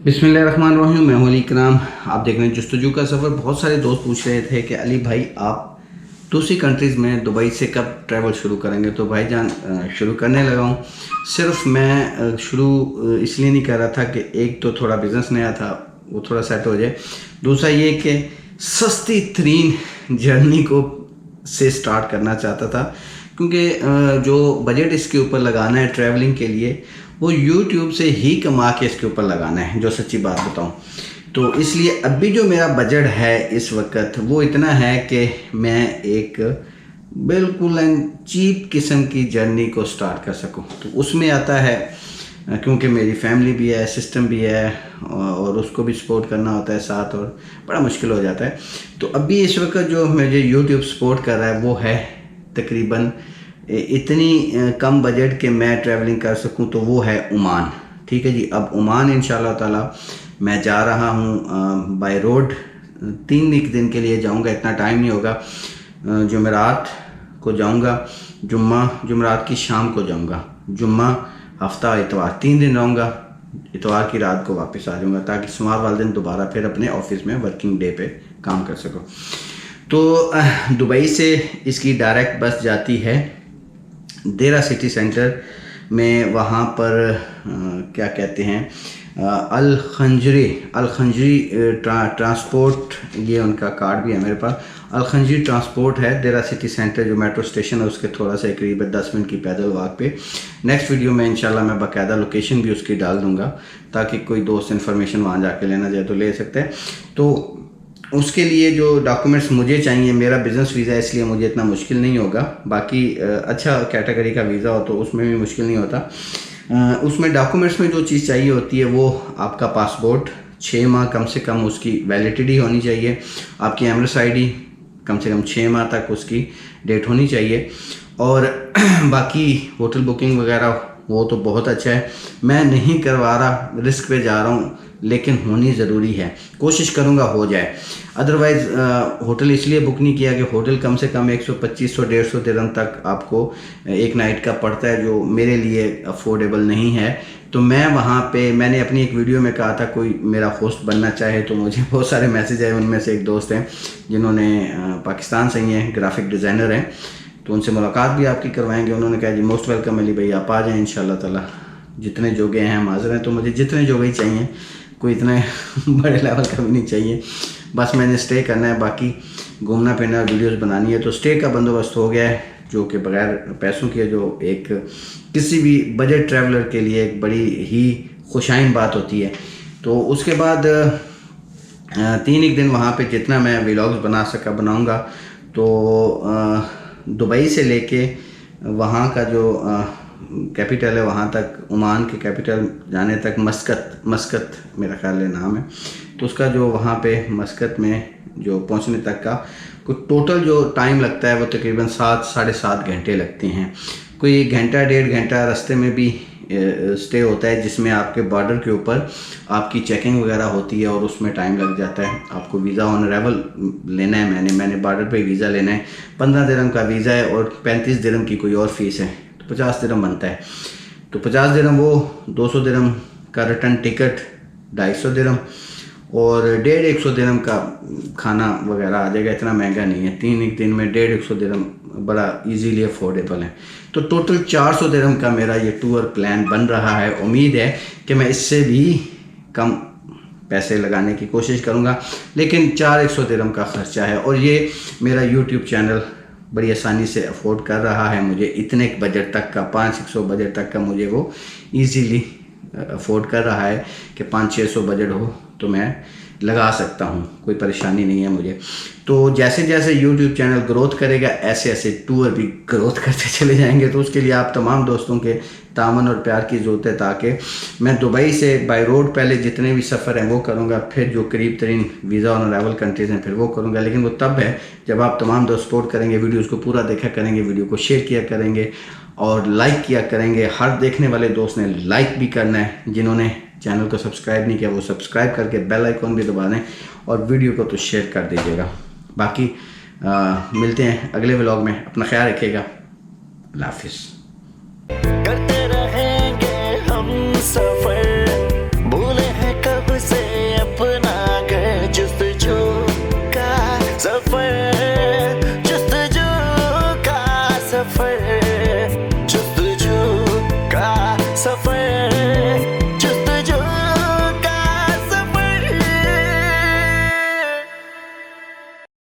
बिस्मिल्लाहिर्रहमानिर्रहीम। मैं हूं अली कराम। आप देख रहे हैं जस्तजू का सफ़र। बहुत सारे दोस्त पूछ रहे थे कि अली भाई आप दूसरी कंट्रीज़ में दुबई से कब ट्रैवल शुरू करेंगे। तो भाईजान शुरू करने लगा हूं। सिर्फ मैं शुरू इसलिए नहीं कर रहा था कि एक तो थोड़ा बिज़नेस नया था, वो थोड़ा सेट हो जाए। दूसरा ये कि सस्ती तरीन जर्नी को से स्टार्ट करना चाहता था, क्योंकि जो बजट इसके ऊपर लगाना है ट्रैवलिंग के लिए वो यूट्यूब से ही कमा के इसके ऊपर लगाना है, जो सच्ची बात बताऊं। तो इसलिए अभी जो मेरा बजट है इस वक्त वो इतना है कि मैं एक बिल्कुल चीप किस्म की जर्नी को स्टार्ट कर सकूं। तो उसमें आता है, क्योंकि मेरी फैमिली भी है, सिस्टम भी है और उसको भी सपोर्ट करना होता है साथ, और बड़ा मुश्किल हो जाता है। तो अभी इस वक्त जो मुझे यूट्यूब सपोर्ट कर रहा है वो है तकरीबन इतनी कम बजट के मैं ट्रैवलिंग कर सकूं, तो वो है ओमान। ठीक है जी। अब ओमान इंशाल्लाह ताला मैं जा रहा हूं बाय रोड। 3 दिन के लिए जाऊंगा, इतना टाइम नहीं होगा। जुमेरात को जाऊंगा, जुमेरात की शाम को जाऊंगा, जुम्मा हफ्ता इतवार, 3 दिन रहूँगा। इतवार की रात को वापस आ जाऊँगा ताकि सोमवार वाले दिन दोबारा फिर अपने ऑफिस में वर्किंग डे पे काम कर सकूँ। तो दुबई से इसकी डायरेक्ट बस जाती है देरा सिटी सेंटर में। वहाँ पर क्या कहते हैं, अल खंजरी ट्रांसपोर्ट, ये उनका कार्ड भी है मेरे पास। अल खंजरी ट्रांसपोर्ट है देरा सिटी सेंटर, जो मेट्रो स्टेशन है उसके थोड़ा सा करीब 10 मिनट की पैदल वॉक पे। नेक्स्ट वीडियो में इंशाल्लाह मैं बाकायदा लोकेशन भी उसकी डाल दूंगा, ताकि कोई दोस्त इन्फॉर्मेशन वहाँ जाके लेना चाहे तो ले सकते हैं। तो उसके लिए जो डॉक्यूमेंट्स मुझे चाहिए, मेरा बिज़नेस वीज़ा है इसलिए मुझे इतना मुश्किल नहीं होगा। बाकी अच्छा कैटेगरी का वीज़ा हो तो उसमें भी मुश्किल नहीं होता। उसमें डॉक्यूमेंट्स में जो चीज़ चाहिए होती है वो आपका पासपोर्ट, 6 माह कम से कम उसकी वैलिडिटी होनी चाहिए। आपकी एमरेस आईडी कम से कम 6 माह तक उसकी डेट होनी चाहिए। और बाकी होटल बुकिंग वगैरह वो तो बहुत अच्छा है, मैं नहीं करवा रहा, रिस्क पे जा रहा हूँ, लेकिन होनी ज़रूरी है। कोशिश करूँगा हो जाए। अदरवाइज़ होटल इसलिए बुक नहीं किया कि होटल कम से कम 125-150 दिरहम तक आपको एक नाइट का पड़ता है, जो मेरे लिए अफोर्डेबल नहीं है। तो मैं वहाँ पे, मैंने अपनी एक वीडियो में कहा था कोई मेरा होस्ट बनना चाहे, तो मुझे बहुत सारे मैसेज आए। उनमें से एक दोस्त हैं जिन्होंने पाकिस्तान से ही हैं, ग्राफिक डिज़ाइनर हैं, तो उनसे मुलाकात भी आपकी करवाएंगे। उन्होंने कहा जी मोस्ट वेलकम अली भाई, आप आ जाएँ इंशाल्लाह ताला, जितने जोगे हैं हम हाजिर हैं। तो मुझे जितने जोगे ही चाहिए, कोई इतने बड़े लेवल का भी नहीं चाहिए, बस मैंने स्टे करना है, बाकी घूमना फिरना वीडियोस बनानी है। तो स्टे का बंदोबस्त हो गया है, जो कि बगैर पैसों के, जो एक किसी भी बजट ट्रैवलर के लिए एक बड़ी ही खुशाइन बात होती है। तो उसके बाद 3 दिन वहाँ पे जितना मैं व्लॉग्स बना सका बनाऊँगा। तो दुबई से लेके वहाँ का जो कैपिटल है वहाँ तक, ओमान के कैपिटल जाने तक, मस्कत मेरा ख्याल है नाम है, तो उसका जो वहाँ पे मस्कत में जो पहुँचने तक का कुछ टोटल जो टाइम लगता है वो तकरीबन 7-7.5 घंटे लगते हैं। कोई 1-1.5 घंटा रास्ते में भी स्टे होता है, जिसमें आपके बॉर्डर के ऊपर आपकी चेकिंग वगैरह होती है और उसमें टाइम लग जाता है। आपको वीज़ा ऑन अराइवल लेना है, मैंने बॉर्डर पे वीज़ा लेना है। 15 दिरहम का वीज़ा है और 35 दिरहम की कोई और फीस है, तो 50 दिरहम बनता है। तो 50 दिरहम, वो 200 दिरहम का रिटर्न टिकट, 250 दिरहम, और 150 दिरहम का खाना वगैरह आ जाएगा। इतना महंगा नहीं है, 3 दिन में 150 दिरहम बड़ा इजीली अफोर्डेबल है। तो टोटल 400 दिरहम का मेरा ये टूर प्लान बन रहा है। उम्मीद है कि मैं इससे भी कम पैसे लगाने की कोशिश करूँगा, लेकिन 400 दिरहम का ख़र्चा है, और ये मेरा यूट्यूब चैनल बड़ी आसानी से अफोर्ड कर रहा है मुझे। इतने बजट तक का, 500 बजट तक का मुझे वो ईज़िली अफोर्ड कर रहा है कि 500-600 बजट हो तो मैं लगा सकता हूँ, कोई परेशानी नहीं है मुझे। तो जैसे जैसे YouTube चैनल ग्रोथ करेगा, ऐसे ऐसे टूर भी ग्रोथ करते चले जाएंगे। तो उसके लिए आप तमाम दोस्तों के तामन और प्यार की ज़रूरत है, ताकि मैं दुबई से बाय रोड पहले जितने भी सफ़र हैं वो करूँगा, फिर जो करीब तरीन वीज़ा ऑन अराइवल कंट्रीज़ हैं फिर वो करूँगा। लेकिन वो तब है जब आप तमाम दोस्त सपोर्ट करेंगे, वीडियोज़ को पूरा देखा करेंगे, वीडियो को शेयर किया करेंगे और लाइक किया करेंगे। हर देखने वाले दोस्त ने लाइक भी करना है, जिन्होंने चैनल को सब्सक्राइब नहीं किया वो सब्सक्राइब करके बेल आइकॉन भी दबा दें, और वीडियो को तो शेयर कर दीजिएगा। बाकी मिलते हैं अगले व्लॉग में, अपना ख्याल रखिएगा। अल्लाह हाफिज़। करते रहेंगे हम सफर, भूले हैं कब सफर